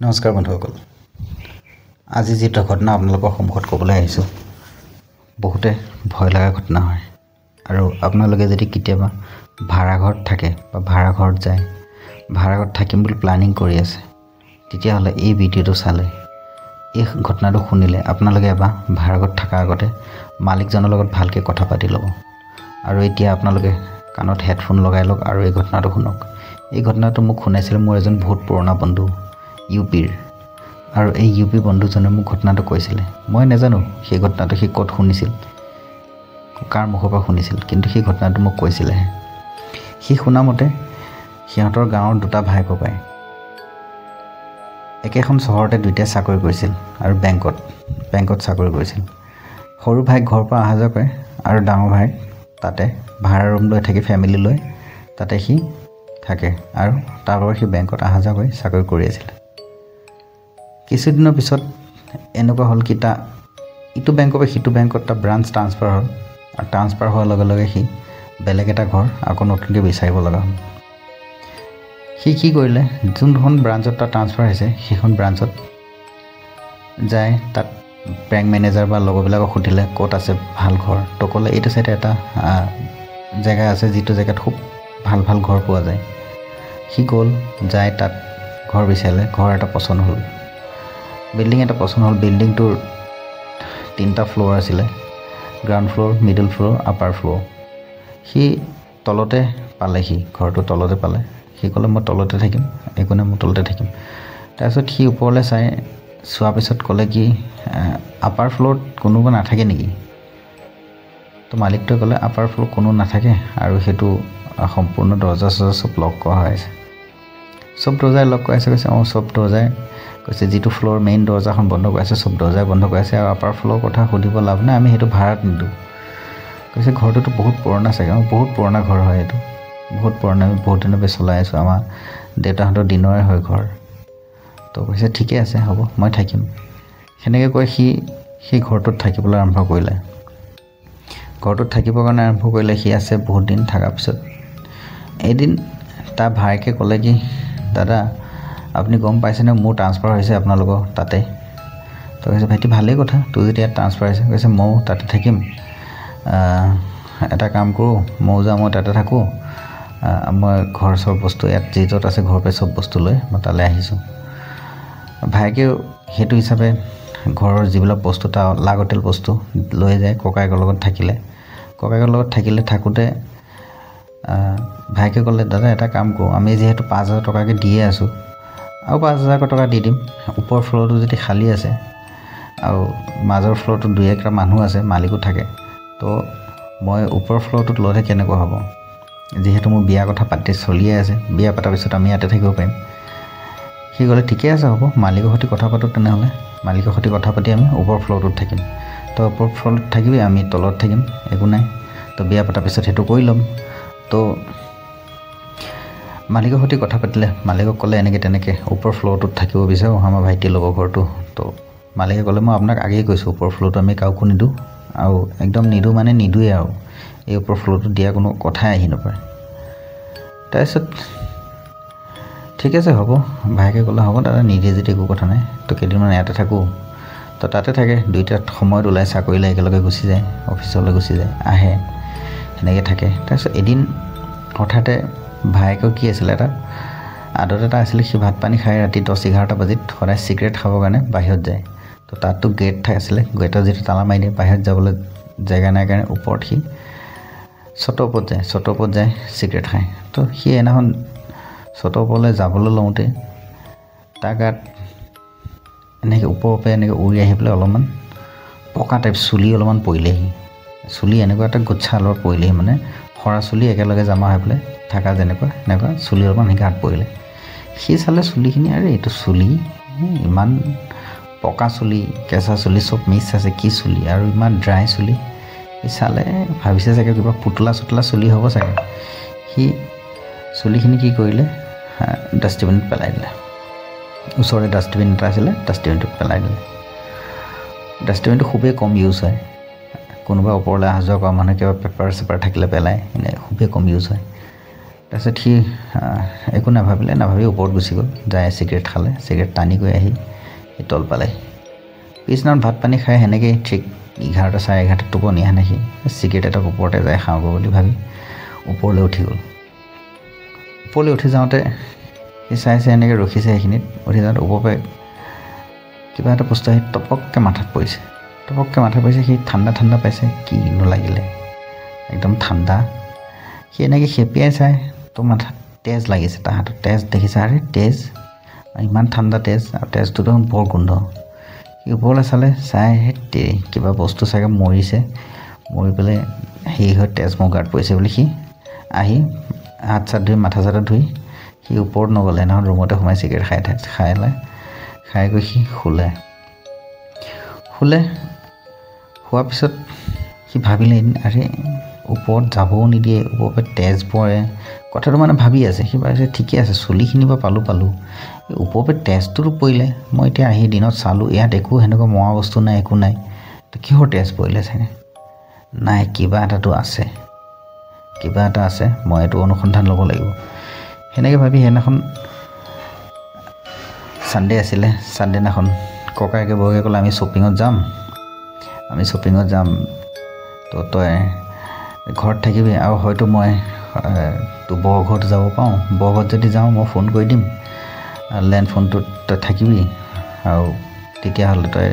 নমস্কাৰ বন্ধুসকল। আজি যিটো ঘটনা আপোনালোকৰ সন্মুখত ক'বলৈ আহিছোঁ বহুতে ভয় লগা ঘটনা হয় আৰু আপোনালোকে যদি কেতিয়াবা ভাড়াঘৰত থাকে বা ভাড়াঘৰত যায়, ভাড়াঘৰত থাকিম বুলি প্লানিং কৰি আছে, তেতিয়াহ'লে এই ভিডিঅ'টো চালে এই ঘটনাটো শুনিলে আপোনালোকে এবাৰ ভাড়াঘৰত থকাৰ আগতে মালিকজনৰ লগত ভালকৈ কথা পাতি ল'ব। আৰু এতিয়া আপোনালোকে কাণত হেডফোন লগাই লওক আৰু এই ঘটনাটো শুনক। এই ঘটনাটো মোক শুনাইছিল মোৰ এজন বহুত পুৰণা বন্ধু ইউপিৰ, আৰু এই ইউপি বন্ধুজনে মোক ঘটনাটো কৈছিলে। মই নাজানো সেই ঘটনাটো সি ক'ত শুনিছিল, কাৰ মুখৰ পৰা শুনিছিল, কিন্তু সেই ঘটনাটো মোক কৈছিলেহে। সি শুনামতে সিহঁতৰ গাঁৱৰ দুটা ভাই ককাই একেখন চহৰতে দুইটাই চাকৰি কৰিছিল আৰু বেংকত চাকৰি কৰিছিল। সৰু ভাইক ঘৰৰ পৰা অহা যোৱা কৰে আৰু ডাঙৰ ভাইক তাতে ভাড়া ৰুম লৈ থাকি ফেমিলি লৈ তাতে সি থাকে আৰু তাৰ পৰা সি বেংকত অহা যোৱা কৰি চাকৰি কৰি আছিলে। কিছুদিনৰ পিছত এনেকুৱা হ'ল কি ইটো বেংকৰ পৰা সিটো বেংকত এটা ব্ৰাঞ্চ ট্ৰান্সফাৰ হ'ল, আৰু ট্ৰান্সফাৰ হোৱাৰ লগে লগে সি বেলেগ এটা ঘৰ আকৌ নতুনকৈ বিচাৰিব লগা হ'ল। সি কি কৰিলে, যোনখন ব্ৰাঞ্চত তাৰ ট্ৰান্সফাৰ হৈছে সেইখন ব্ৰাঞ্চত যায়, তাত বেংক মেনেজাৰ বা লগৰবিলাকক সুধিলে ক'ত আছে ভাল ঘৰ, তো ক'লে এইটো চাইডে এটা জেগা আছে যিটো জেগাত খুব ভাল ভাল ঘৰ পোৱা যায়। সি গ'ল, যায় তাত ঘৰ বিচাৰিলে, ঘৰ এটা পচন্দ হ'ল, বিল্ডিং এটা পচন্দ হ'ল। বিল্ডিংটোৰ 3টা ফ্ল'ৰ আছিলে, ground floor, middle floor, upper floor. সি তলতে পালে, সি ঘৰটো তলতে পালে। সি ক'লে মই তলতে থাকিম, একো নাই মই তলতে থাকিম। তাৰপিছত সি ওপৰলৈ চোৱাৰ পিছত ক'লে কি আপাৰ ফ্ল'ৰত কোনোবা নাথাকে নেকি? তো মালিকটোৱে ক'লে আপাৰ ফ্ল'ৰত কোনো নাথাকে আৰু সেইটো সম্পূৰ্ণ দৰ্জা চৰ্জা চব লক কৰা হৈ আছে। চব দৰ্জাই লক কৰা আছে। কৈছে চব দৰ্জাই, কৈছে যিটো ফ্ল'ৰ মেইন দৰ্জাখন বন্ধ কৰি আছে চব দৰ্জাই বন্ধ কৰি আছে, আৰু আপাৰ ফ্ল'ৰৰ কথা সুধিব লাভ নাই, আমি সেইটো ভাড়াত নিদিওঁ। কৈছে ঘৰটোতো বহুত পুৰণা চাগে। বহুত পুৰণা ঘৰ হয় এইটো, বহুত পুৰণা, আমি বহুত দিনৰ পৰা চলাই আছোঁ, আমাৰ দেউতাহঁতৰ দিনৰে হয় ঘৰ। তো কৈছে ঠিকে আছে হ'ব মই থাকিম। সেনেকৈ কৈ সি সেই ঘৰটোত থাকিবলৈ আৰম্ভ কৰিলে। ঘৰটোত থাকিবৰ কাৰণে আৰম্ভ কৰিলে। সি আছে বহুত দিন থকাৰ পিছত এদিন তাৰ ভাইকে ক'লে কি দাদা আপুনি গম পাইছেনে মোৰ ট্ৰান্সফাৰ হৈছে আপোনালোকৰ তাতে? তো কৈছে ভাইটি ভালেই কথা, তোৰ যদি ইয়াত ট্ৰান্সফাৰ হৈছে। কৈছে ময়ো তাতে থাকিম, এটা কাম কৰোঁ ময়ো যাওঁ, মই তাতে থাকোঁ, মই ঘৰ চব বস্তু ইয়াত যিটোত আছে ঘৰৰ পৰা চব বস্তু লৈ মই তালৈ আহিছোঁ। ভাইকেও সেইটো হিচাপে ঘৰৰ যিবিলাক বস্তু তাৰ লাগতিয়াল বস্তু লৈ যায়, ককায়েকৰ লগত থাকোঁতে ভাইকে ক'লে দাদা এটা কাম কৰোঁ, আমি যিহেতু 5,000 টকাকৈ দিয়ে আছোঁ আৰু 5,000 টকা দি দিম, ওপৰ ফ্ল'ৰটো যদি খালী আছে আৰু মাজৰ ফ্ল'ৰটো 2-1টা মানুহ আছে, মালিকো থাকে, তো মই ওপৰ ফ্ল'ৰটোত ল'লে কেনেকুৱা হ'ব? যিহেতু মোৰ বিয়া কথা পাতি চলিয়ে আছে, বিয়া পতাৰ পিছত আমি ইয়াতে থাকিব পাৰিম। সি ক'লে ঠিকে আছে হ'ব, মালিকৰ সৈতে কথা পাতোঁ তেনেহ'লে, মালিকৰ সৈতে কথা পাতি আমি ওপৰ ফ্ল'ৰটোত থাকিম। তো ওপৰ ফ্ল'ৰত থাকিবি, আমি তলত থাকিম, একো নাই, তো বিয়া পতাৰ পিছত সেইটো কৰি ল'ম। তো মালিকৰ সৈতে কথা পাতিলে, মালিকক ক'লে এনেকৈ তেনেকৈ ওপৰ ফ্ল'ৰটোত থাকিব বিচাৰোঁ, আমাৰ ভাইটি ল'ব ঘৰটো। তো মালিকে ক'লে মই আপোনাক আগেই কৈছোঁ ওপৰ ফ্ল'ৰটো আমি কাকো নিদিওঁ, আৰু একদম নিদিওঁ মানে নিদোঁৱেই, আৰু এই ওপৰ ফ্ল'ৰটো দিয়া কোনো কথাই আহি নপৰে। তাৰপিছত ঠিক আছে হ'ব, ভাইকে ক'লে হ'ব দাদা নিদিয়ে যদি একো কথা নাই, তো কেইদিনমান ইয়াতে থাকোঁ। তো তাতে থাকে, দুইটাত সময়ত ওলাই চাকৰিলৈ একেলগে গুচি যায়, অফিচলৈ গুচি যায়, আহে, সেনেকৈ থাকে। তাৰপিছত এদিন হঠাতে ভাইকৰ কি আছিলে, এটা আদত এটা আছিলে, সি ভাত পানী খাই ৰাতি 10-11টা বাজিত সদায় চিগাৰেট খাবৰ কাৰণে বাহিৰত যায়। তো তাততো গেট আছিলে, গেটৰ যিটো তালা মাৰি দিয়ে, বাহিৰত যাবলৈ জেগা নাই কাৰণে ওপৰত সি চটৰ ওপৰত যায় চিগাৰেট খায়। তো সি এদিনাখন চটৰ ওপৰলৈ যাবলৈ লওঁতে তাৰ গাত এনেকৈ ওপৰৰ পৰা এনেকৈ উৰি আহি পেলাই অলপমান পকা টাইপ চুলি অলপমান পৰিলেহি, চুলি এনেকুৱা এটা গুচ্ছা অলপ পৰিলেহি, মানে সৰা চুলি একেলগে জমা হৈ পেলাই থকা এনেকুৱা চুলি অলপমান সেই গাত পৰিলে। সি চালে চুলিখিনি, আৰু এইটো চুলি ইমান পকা চুলি, কেঁচা চুলি চব মিক্স আছে, কি চুলি আৰু ইমান ড্ৰাই চুলি। সি চালে, ভাবিছে চাগে কিবা পুতলা চুলি হ'ব চাগে। সি চুলিখিনি কি কৰিলে, ডাষ্টবিনত পেলাই দিলে। ওচৰতে ডাষ্টবিন এটা আছিলে, ডাষ্টবিনটোত পেলাই দিলে। ডাষ্টবিনটো খুবেই কম ইউজ হয়, কোনোবা ওপৰলৈ অহা যোৱা কৰা মানুহে কিবা পেপাৰ চেপাৰ থাকিলে পেলাই, এনে খুবেই কম ইউজ হয়। তাৰপিছত সি একো নাভাবি ওপৰত গুচি গ'ল যায় চিগাৰেট খালে চিগাৰেট টানি গৈ আহি সি তল পালে পিছদিনাখন ভাত পানী খাই সেনেকৈয়ে ঠিক 11টা 11:30 টোপনি আহে সি চিগাৰেট এটা ওপৰতে যায় খাওঁগৈ বুলি ভাবি ওপৰলৈ উঠি গ'ল ওপৰলৈ উঠি যাওঁতে সি চাইছে এনেকৈ ৰখিছে সেইখিনিত উঠি যাওঁতে ওপৰপৰাই কিবা এটা বস্তু আহি টপককৈ মাথাত পৰিছে সি ঠাণ্ডা পাইছে কি লাগিলে একদম ঠাণ্ডা সি এনেকৈ খেপিয়াই চাই তো মাথাত তেজ লাগিছে তাৰ হাতত তেজ দেখিছে আৰে তেজ ইমান ঠাণ্ডা তেজ আৰু তেজটো দেখোন বৰ গোন্ধ সি ওপৰলৈ চাই কিবা বস্তু চাগে মৰি পেলাই হেৰি হৈ তেজ মোৰ গাত পৰিছে বুলি সি আহি হাত চাত ধুই মাথা চাথা ধুই সি ওপৰত নগ'লে নহয় ৰুমতে সোমাই চিগাৰেট খাই গৈ সি শুলে শোৱাৰ পিছত সি ভাবিলে আৰে ওপৰত যাবও নিদিয়ে ওপৰত তেজ পৰে কথাটো মানে ভাবি আছে সি ভাবিছে ঠিকে আছে চুলিখিনি বা পালোঁ ওপৰত তেজটোতো পৰিলে মই এতিয়া আহি দিনত চালোঁ ইয়াত একো সেনেকুৱা মৰা বস্তু নাই একো নাই তো কিহৰ তেজ পৰিলে চাগে নাই কিবা এটা আছে মই এইটো অনুসন্ধান ল'ব লাগিব সেনেকৈ ভাবি সেইদিনাখন ছানডে আছিলে ছানডেদিনাখন ককায়েকে বৌকে ক'লে আমি শ্বপিঙত যাম তো তই ঘৰত থাকিবি আৰু হয়তো মই তোৰ বৰঘৰত যাব পাৰোঁ বৰঘৰত যদি যাওঁ মই ফোন কৰি দিম লেণ্ড ফোনটোত তই থাকিবি আৰু তেতিয়াহ'লে তই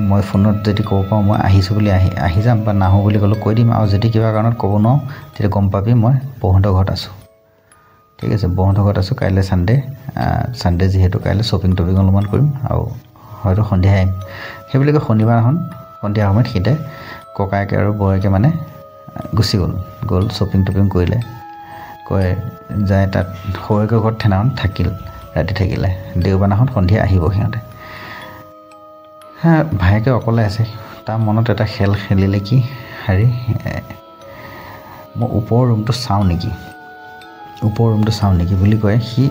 মই ফোনত যদি ক'ব পাৰোঁ মই আহিছোঁ বুলি আহি যাম বা নাহোঁ বুলি ক'লেও কৈ দিম আৰু যদি কিবা কাৰণত ক'ব নোৱাৰোঁ তেতিয়া গম পাবি মই বৌহঁতৰ ঘৰত আছোঁ ঠিক আছে বৌহঁতৰ ঘৰত আছোঁ কাইলৈ ছানডে যিহেতু কাইলৈ শ্বপিং অলপমান কৰিম আৰু হয়তো সন্ধিয়া আহিম সেইবুলি কৈ শনিবাৰখন সন্ধিয়া সময়ত সিহঁতে ককায়েকে আৰু বৌয়েকে মানে গুচি গ'ল শ্বপিং কৰিলে যায় তাত সৰুয়েকৰ ঘৰত সেইদিনাখন ৰাতি থাকিলে দেওবাৰদিনাখন সন্ধিয়া আহিব সিহঁতে ভায়েকে অকলে আছে তাৰ মনত এটা খেল খেলিলে কি মই ওপৰৰ ৰুমটো চাওঁ নেকি বুলি কয় সি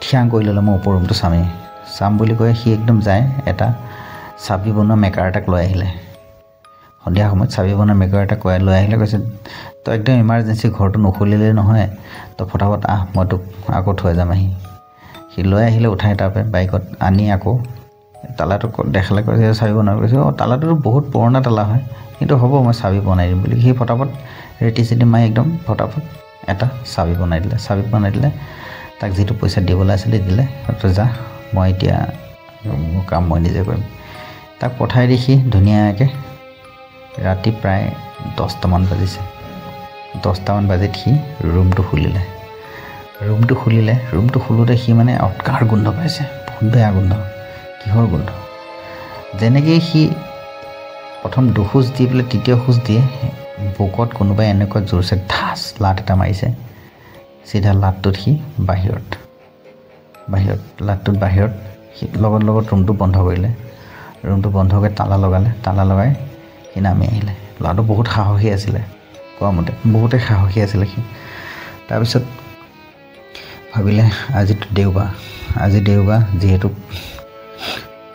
থিয়াং কৰি ল'লে মই ওপৰৰ ৰুমটো চাম বুলি কয় সি একদম যায় এটা চাবি বনোৱা মেকাৰ এটাক লৈ আহিলে সন্ধিয়া সময়ত চাবি বনোৱা মেকাৰ এটা লৈ আহিলে কৈছে তই একদম ইমাৰ্জেঞ্চি ঘৰটো নুখুলিলেই নহয় তই ফটাফট মই তোক আকৌ থৈ যাম আহি সি লৈ আহিলে উঠাই তাৰপৰা বাইকত আনি আকৌ তালাটো দেখালে কৈছে চাবি বনাব কৈছে তালাটোতো বহুত পুৰণা তালা হয় কিন্তু হ'ব মই চাবি বনাই দিম বুলি সি ফটাফট ৰেটি মাৰি একদম ফটাফট এটা চাবি বনাই দিলে তাক যিটো পইচা দিবলৈ আছিলে দিলে তই যা মই এতিয়া মোৰ কাম মই নিজে কৰিম তাক পঠাই দি সি ধুনীয়াকৈ ৰাতি প্ৰায় 10টামান বাজিছে 10টামান বাজিত সি ৰুমটো খোলোতে সি মানে অটকাৰ গোন্ধ পাইছে বহুত বেয়া গোন্ধ কিহৰ গোন্ধ যেনেকৈ সি প্ৰথম দুখোজ দি পেলাই তৃতীয় খোজ দিয়ে বুকত কোনোবাই এনেকুৱা জোৰছে ধাচ লাট এটা মাৰিছে চিধা লাটটোত সি বাহিৰত সি লগত ৰুমটো বন্ধ কৰিলে তালা লগাই সি নামি আহিলে ল'ৰাটো বহুত সাহসী আছিলে কোৱা মতে বহুতে সাহসী আছিলে সি তাৰপিছত ভাবিলে আজি দেওবাৰ যিহেতু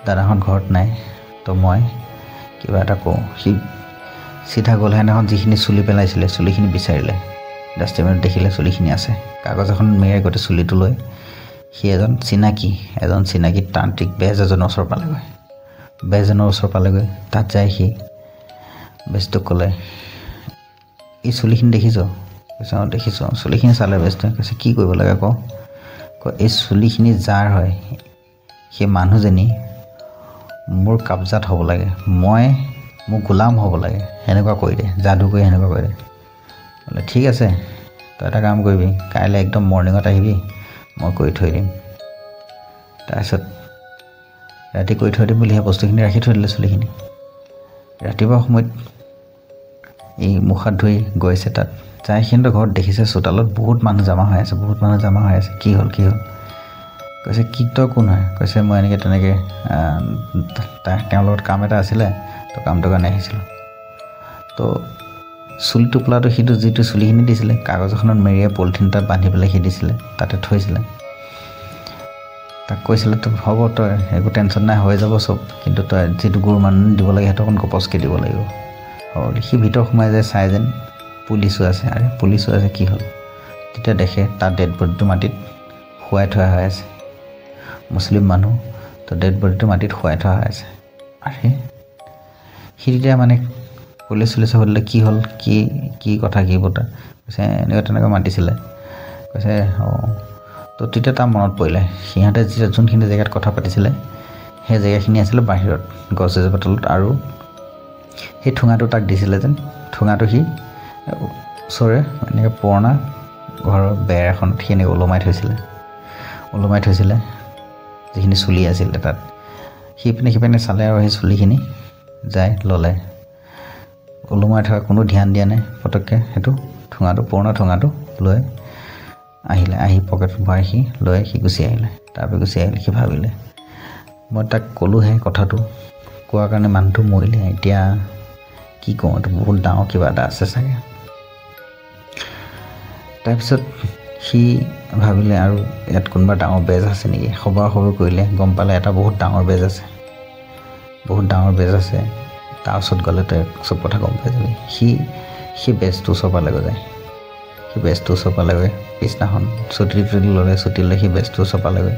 দাদাহঁত ঘৰত নাই তো মই কিবা এটা কওঁ সি চিধা গ'ল সেইদিনাখন যিখিনি চুলি পেলাইছিলে চুলিখিনি বিচাৰিলে ডাষ্টবিনত দেখিলে চুলিখিনি আছে কাগজ এখন মেৰিয়াই গোটেই চুলিটো লৈ সি এজন চিনাকি তান্ত্ৰিক বেজ এজনৰ ওচৰ পালেগৈ তাত যায় সি বেজটোক ক'লে এই চুলিখিনি দেখিছ কৈছে দেখিছোঁ চুলিখিনি চালে বেজটোৱে কৈছে কি কৰিব লাগে কওঁ এই চুলিখিনি যাৰ হয় সেই মানুহজনী মোৰ কাবজাত হ'ব লাগে মোৰ গোলাম হ'ব লাগে সেনেকুৱা কৰি দে যাদু কৰি সেনেকুৱা কৰি দে বোলে ঠিক আছে তই এটা কাম কৰিবি কাইলৈ একদম মৰ্ণিঙত আহিবি মই কৰি থৈ দিম তাৰপিছত ৰাতি কৰি থৈ দিম বুলি সেই বস্তুখিনি ৰাখি থৈ দিলে চুলিখিনি ৰাতিপুৱা সময়ত এই মুখ হাত ধুই গৈছে তাত যাই সিহঁতৰ ঘৰত দেখিছে চোতালত বহুত মানুহ জমা হৈ আছে কি হ'ল কৈছে কি তই কোন হয় কৈছে মই তেনেকৈ তেওঁৰ লগত কাম এটা আছিলে তো কামটোৰ কাৰণে আহিছিলোঁ তো চুলি টোপোলাটো সিটো যিটো চুলিখিনি দিছিলে কাগজ এখনত মেৰিয়াই পলিথিন তাত বান্ধি পেলাই সি দিছিলে তাতে থৈছিলে তাক কৈছিলে তো হ'ব তই একো টেনশ্যন নাই হৈ যাব চব কিন্তু তই যিটো গুৰ মানুহ দিব লাগে সেইটো অকণ গপচকৈ দিব লাগিব হ'ব সি ভিতৰত সোমাই যায় চাই যেন পুলিচো আছে আৰে পুলিচো আছে কি হ'ল তেতিয়া দেখে তাৰ ডেড বডিটো মাটিত শুৱাই থোৱা হৈ আছে মুছলিম মানুহ তো ডেড বডিটো মাটিত শুৱাই থোৱা হৈ আছে আৰে সি তেতিয়া মানে পুলিচ সুধিলে কি হ'ল কি কথা কি বতা কৈছে এনেকৈ তেনেকৈ মাতিছিলে কৈছে অঁ তো তেতিয়া তাৰ মনত পৰিলে সিহঁতে যোনখিনি জেগাত কথা পাতিছিলে সেই জেগাখিনি আছিলে বাহিৰত গছ এজোপা তলত আৰু সেই ঠুঙাটো তাক দিছিলে যেন ঠুঙাটো সি ওচৰে এনেকৈ পুৰণা ঘৰৰ বেৰ এখনত সি এনেকৈ ওলমাই থৈছিলে যিখিনি চুলি আছিলে তাত সিপিনে চালে আৰু সেই চুলিখিনি যাই ল'লে ওলমাই থকা কোনো ধ্যান দিয়া নাই পটককৈ সেইটো পুৰণা ঠুঙাটো লৈ আহি পকেট ভৰাই সি গুচি আহিলে তাৰপৰা গুচি আহিলে সি ভাবিলে মই তাক ক'লোহে কথাটো কোৱাৰ কাৰণে মানুহটো মৰিলে এতিয়া কি কওঁ এইটো বহুত ডাঙৰ কিবা এটা আছে চাগে তাৰপিছত সি ভাবিলে আৰু ইয়াত কোনোবা ডাঙৰ বেজ আছে নেকি খবৰ কৰিলে গম পালে এটা বহুত ডাঙৰ বেজ আছে তাৰ ওচৰত গ'লে তই চব কথা গম পাই যাবি সি বেজটো ওচৰ পালেগৈ যায় পিছদিনাখন ছুটি ল'লে ছুটি লৈ সি বেজটো ওচৰ পালেগৈ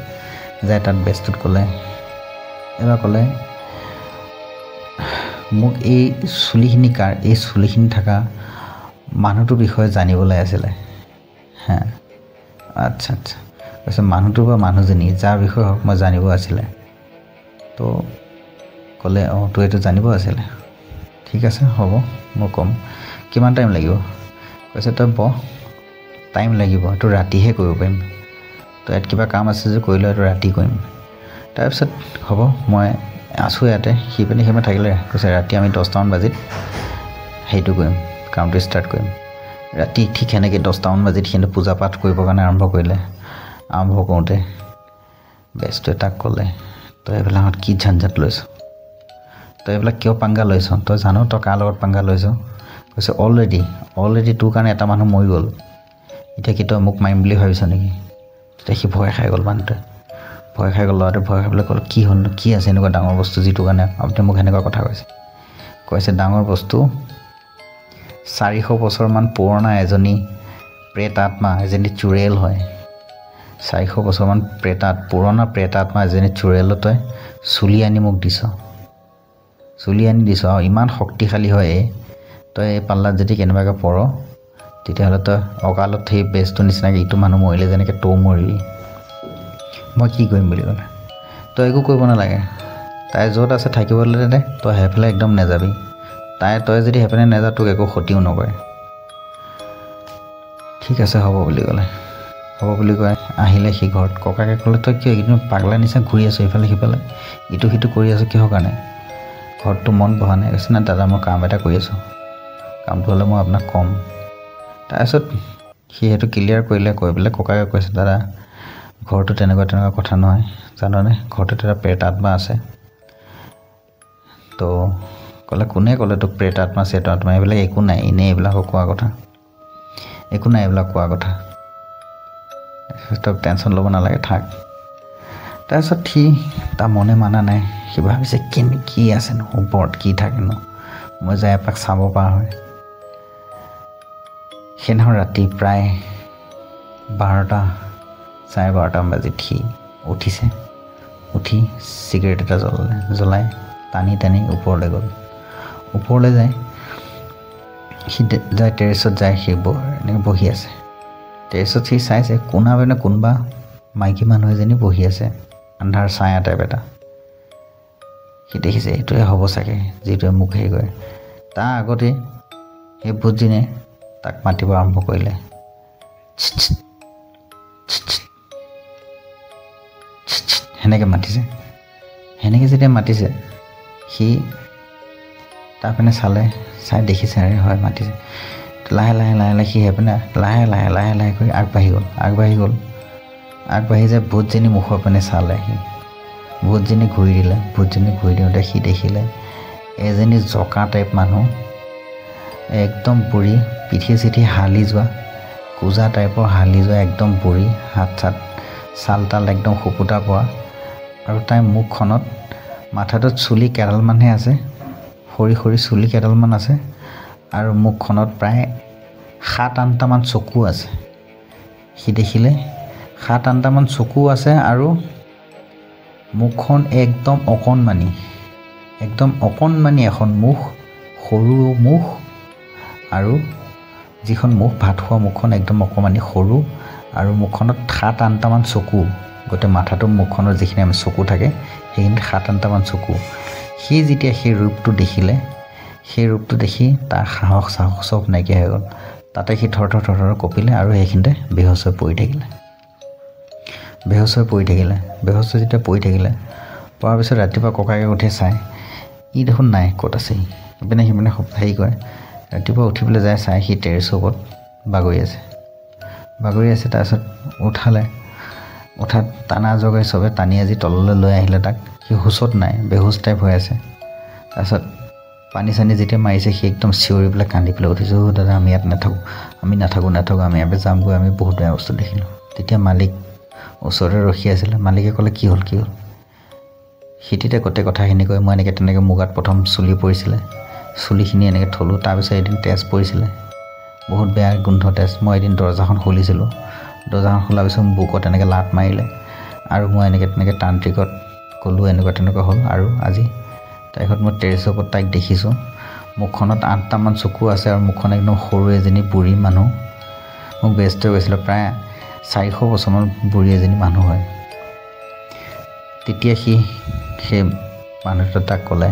যায় তাত বেজটোত ক'লে মোক এই চুলিখিনি থকা মানুহটোৰ বিষয়ে জানিবলৈ আছিলে হা আচ্ছা কৈছে মানুহটো বা মানুহজনী যাৰ বিষয়ে হওক মই জানিব আছিলে তো ক'লে অঁ তোৰ এইটো জানিব আছিলে ঠিক আছে হ'ব মই ক'ম কিমান টাইম লাগিব কৈছে তই টাইম লাগিব এইটো ৰাতিহে কৰিব পাৰিম তো ইয়াত কিবা কাম আছে যে কৰিলে এইটো ৰাতি কৰিম তাৰপিছত হ'ব মই আছোঁ ইয়াতে সিপিনে থাকিলে কৈছে ৰাতি আমি 10টামান বাজিত সেইটো কৰিম কামটো ষ্টাৰ্ট কৰিম ৰাতি ঠিক সেনেকৈ 10টামান বাজিত সিহঁতে পূজা পাঠ কৰিবৰ কাৰণে আৰম্ভ কৰোঁতে বেজটোৱে তাক ক'লে তই এইবিলাকত কি ঝঞ্ঝাট লৈছ তই এইবিলাক কিয় পাংগা লৈছ তই জানো তই কাৰ লগত পাংগা লৈছ কৈছে অলৰেডি তোৰ কাৰণে এটা মানুহ মৰি গ'ল এতিয়া কি তই মোক মাৰিম বুলি ভাবিছ নেকি তেতিয়া সি ভয় খাই গ'ল মানুহটোৱে ল'ৰাটোৱে ভয় খাই পেলাই ক'লে কি হ'ল কি আছে এনেকুৱা ডাঙৰ বস্তু যিটোৰ কাৰণে আপুনি মোক সেনেকুৱা কথা কৈছে ডাঙৰ বস্তু 400 বছৰমান পুৰণা এজনী প্ৰেতাত্মা এজনী চুৰেল হয় 400 বছৰমান পুৰণা প্ৰেতাত্মা এজনী চুৰেল তই চুলি আনি মোক দিছ আৰু ইমান শক্তিশালী হয় তই এই পাল্লাত যদি কেনেবাকৈ পৰ তেতিয়াহ'লে তই অকালত সেই বেজটোৰ নিচিনাকৈ ইটো মানুহ মৰিলে যেনেকৈ তৌ মৰিবি মই কি কৰিম বুলি ক'লে তই একো কৰিব নালাগে তাই য'ত আছে থাকিবলৈ দে তই সেইফালে একদম নাযাবি তই যদি সেইপিনে নাযাৱ তোক একো ক্ষতিও নকৰে ঠিক আছে হ'ব বুলি কৈ আহিলে সি ঘৰত ককাকে ক'লে তই কিয় এইকেইদিন পাগলা নিচিনা ঘূৰি আছোঁ ইফালে সিফালে ইটো সিটো কৰি আছোঁ কিহৰ কাৰণে ঘৰতটো মন বহা নাই কৈছে না দাদা মই কাম এটা কৰি আছোঁ কামটো হ'লে মই আপোনাক ক'ম তাৰপিছত সি সেইটো ক্লিয়াৰ কৰিলে কৈ পেলাই ককাকে কৈছে দাদা ঘৰটো তেনেকুৱা কথা নহয় জাননে ঘৰটোত এটা প্ৰেতাত্মা আছে তো কোনে ক'লে তোক প্ৰেতাত্মা চেতাত্মা এইবিলাক একো নাই এনেই এইবিলাক কোৱা কথা তই টেনশ্যন ল'ব নালাগে থাক তাৰপিছত সি তাৰ মনে মানা নাই সি ভাবিছে কি আছেনো ওপৰত কি থাকেনো মই যাই এপাক চাব পৰা হয় সেইদিনাখন ৰাতি প্ৰায় 12:30 বাজিত সি উঠি চিগাৰেট এটা জ্বলাই টানি ওপৰলৈ যায় সি যায় টেৰেছত যায় সি এনেকৈ বহি আছে টেৰেছত সি চাইছে কোনোবা মাইকী মানুহ এজনী বহি আছে আন্ধাৰ ছায়া টাইপ এটা সি দেখিছে এইটোৱে হ'ব চাগে যিটোৱে মোক হেৰি কৰে তাৰ আগতে সেই ভূতজনীয়ে তাক মাতিব আৰম্ভ কৰিলে সেনেকৈ যেতিয়া মাতিছে সি তাৰ পিনে চাই দেখিছে আৰে হয় মাতিছে লাহে সি সেইপিনে লাহে কৰি আগবাঢ়ি যায় ভূতজনী মুখৰ পিনে চালে সি ভূতজনী ঘূৰি দিওঁতে সি দেখিলে এজনী জকা টাইপ মানুহ একদম বুঢ়ী পিঠি চিঠি হালি যোৱা কোজা টাইপৰ একদম বুঢ়ী হাত চাত ছাল তাল একদম সুপুতা পৰা আৰু তাইৰ মুখখনত মাথাটোত চুলি কেইডালমানহে আছে সৰি চুলি কেইডালমান আছে আৰু মুখখনত প্ৰায় 7-8টামান চকু আছে সি দেখিলে 7-8টামান চকু আছে আৰু মুখখন একদম অকণমানি এখন মুখ সৰু মুখ আৰু যিখন মুখ ভাত খোৱা মুখখন একদম অকণমানি সৰু আৰু মুখখনত 7-8টামান চকু গোটেই মাথাটো মুখখনৰ যিখিনি আমি চকু থাকে সেইখিনিত 7-8টামান চকু সি যেতিয়া সেই ৰূপটো দেখিলে সেই ৰূপটো দেখি তাৰ সাহস চব নাইকিয়া হৈ গ'ল তাতে সি থৰ কঁপিলে আৰু সেইখিনিতে বেহুচ হৈ পৰি থাকিলে বেহুচ যেতিয়া পৰি থাকিলে পৰাৰ পিছত ৰাতিপুৱা ককাকে উঠি চাই ই দেখোন নাই ক'ত আছে ইপিনে সিপিনে হেৰি কৰে ৰাতিপুৱা উঠি পেলাই যায় চাই সি টেৰেছৰ ওপৰত বাগৰি আছে তাৰপিছত উঠাত টানা জগাই চবে টানি আজি তললৈ লৈ আহিলে তাক সি হুঁচত নাই বেহুচ টাইপ হৈ আছে তাৰপিছত পানী চানী যেতিয়া মাৰিছে সি একদম চিঞৰি পেলাই কান্দি পেলাই উঠিছোঁ দাদা আমি ইয়াত নাথাকোঁ আমি ইয়াতে যামগৈ আমি বহুত বেয়া বস্তু দেখিলোঁ তেতিয়া মালিক ওচৰতে ৰখি আছিলে মালিকে ক'লে কি হ'ল সি তেতিয়া গোটেই কথাখিনি কৈ মই তেনেকৈ মোৰ গাত প্ৰথম চুলি পৰিছিলে চুলিখিনি এনেকৈ থলোঁ তাৰপিছত এদিন তেজ পৰিছিলে বহুত বেয়া গোন্ধ তেজ মই এদিন দৰ্জাখন খুলিছিলোঁ দৰ্জাখন খোলাৰ পিছত মোৰ বুকত এনেকৈ লাট মাৰিলে আৰু মই তেনেকৈ তান্ত্ৰিকত গ'লোঁ তেনেকুৱা হ'ল আৰু আজি তাইকত মই টেৰেছৰ ওপৰত তাইক দেখিছোঁ মুখখনত 8টামান চকু আছে আৰু মুখখন একদম সৰু এজনী বুঢ়ী মানুহ মোক বেষ্ট হৈ গৈছিলে প্ৰায় 400 বছৰমান বুঢ়ী এজনী মানুহ হয় তেতিয়া সেই মানুহটো তাক ক'লে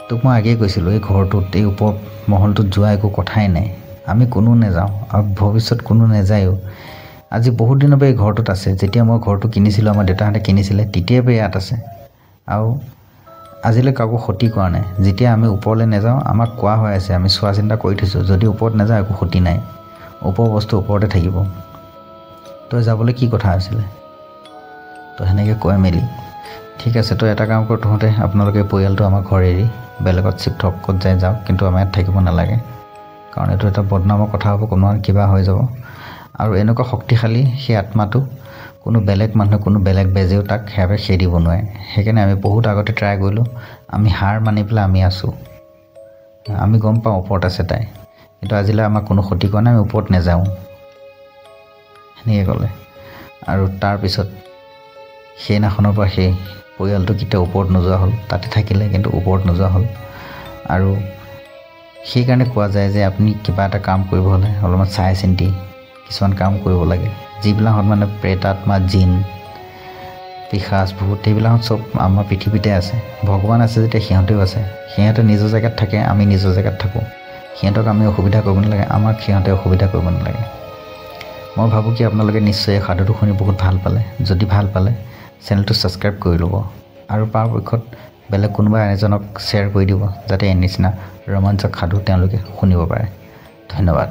তোক মই আগেয়ে কৈছিলোঁ এই ঘৰটোত এই ওপৰ মহলটোত যোৱা একো কথাই নাই আমি কোনো নাযাওঁ আৰু ভৱিষ্যত কোনো নাযায়ো আজি বহুত দিনৰ পৰা এই ঘৰটোত আছে যেতিয়া মই ঘৰটো কিনিছিলোঁ আমাৰ দেউতাহঁতে কিনিছিলে তেতিয়াৰ পৰা ইয়াত আছে আৰু আজিলৈ কাকো ক্ষতি কৰা নাই যেতিয়া আমি ওপৰলৈ নাযাওঁ আমাক কোৱা হৈ আছে আমি চোৱা চিন্তা কৰি থৈছোঁ যদি ওপৰত নাযাওঁ একো ক্ষতি নাই ওপৰৰ বস্তু ওপৰতে থাকিব তই যাবলৈ কি কথা আছিলে তো সেনেকৈ কৈ মেলি ঠিক আছে তই এটা কাম কৰ তহঁতে আপোনালোকে পৰিয়ালটো আমাৰ ঘৰ এৰি বেলেগত চিফ্ট হওক ক'ত যাওক কিন্তু আমাৰ ইয়াত থাকিব নালাগে কাৰণ এইটো এটা বদনামৰ কথা হ'ব কোনো কিবা হৈ যাব আৰু এনেকুৱা শক্তিশালী সেই আত্মাটো কোনো বেলেগ মানুহ কোনো বেলেগ বেজেও তাক সেয়াবে খেদিব নোৱাৰে সেইকাৰণে আমি বহুত আগতে ট্ৰাই কৰিলোঁ আমি হাৰ মানি পেলাই আমি আছোঁ আমি গম পাওঁ ওপৰত আছে তাই কিন্তু আজিলৈ আমাক কোনো ক্ষতি কৰা নাই আমি ওপৰত নাযাওঁ সেনেকৈ ক'লে আৰু তাৰপিছত সেইদিনাখনৰ পৰা সেই পৰিয়ালটো কেতিয়া ওপৰত নোযোৱা হ'ল তাতে থাকিলে কিন্তু ওপৰত নোযোৱা হ'ল আৰু সেইকাৰণে কোৱা যায় যে আপুনি কিবা এটা কাম কৰিব হ'লে অলপমান চাই চিন্তি কিছুমান কাম কৰিব লাগে যিবিলাকত মানে প্ৰেত আত্মা জিন পিশাচ ভূত সেইবিলাকত চব আমাৰ পৃথিৱীতে আছে ভগৱান আছে যেতিয়া সিহঁতেও আছে সিহঁতে নিজৰ জেগাত থাকে আমি নিজৰ জেগাত থাকোঁ সিহঁতক আমি অসুবিধা কৰিব নালাগে আমাক সিহঁতে অসুবিধা কৰিব নালাগে মই ভাবোঁ কি আপোনালোকে নিশ্চয় সাধুটো শুনি বহুত ভাল পালে যদি ভাল পালে চেনেলটো ছাবস্ক্ৰাইব কৰি ল'ব আৰু পৰাপক্ষত বেলেগ কোনোবা এজনক শ্বেয়াৰ কৰি দিব যাতে এই নিচিনা ৰোমাঞ্চক সাধু তেওঁলোকে শুনিব পাৰে ধন্যবাদ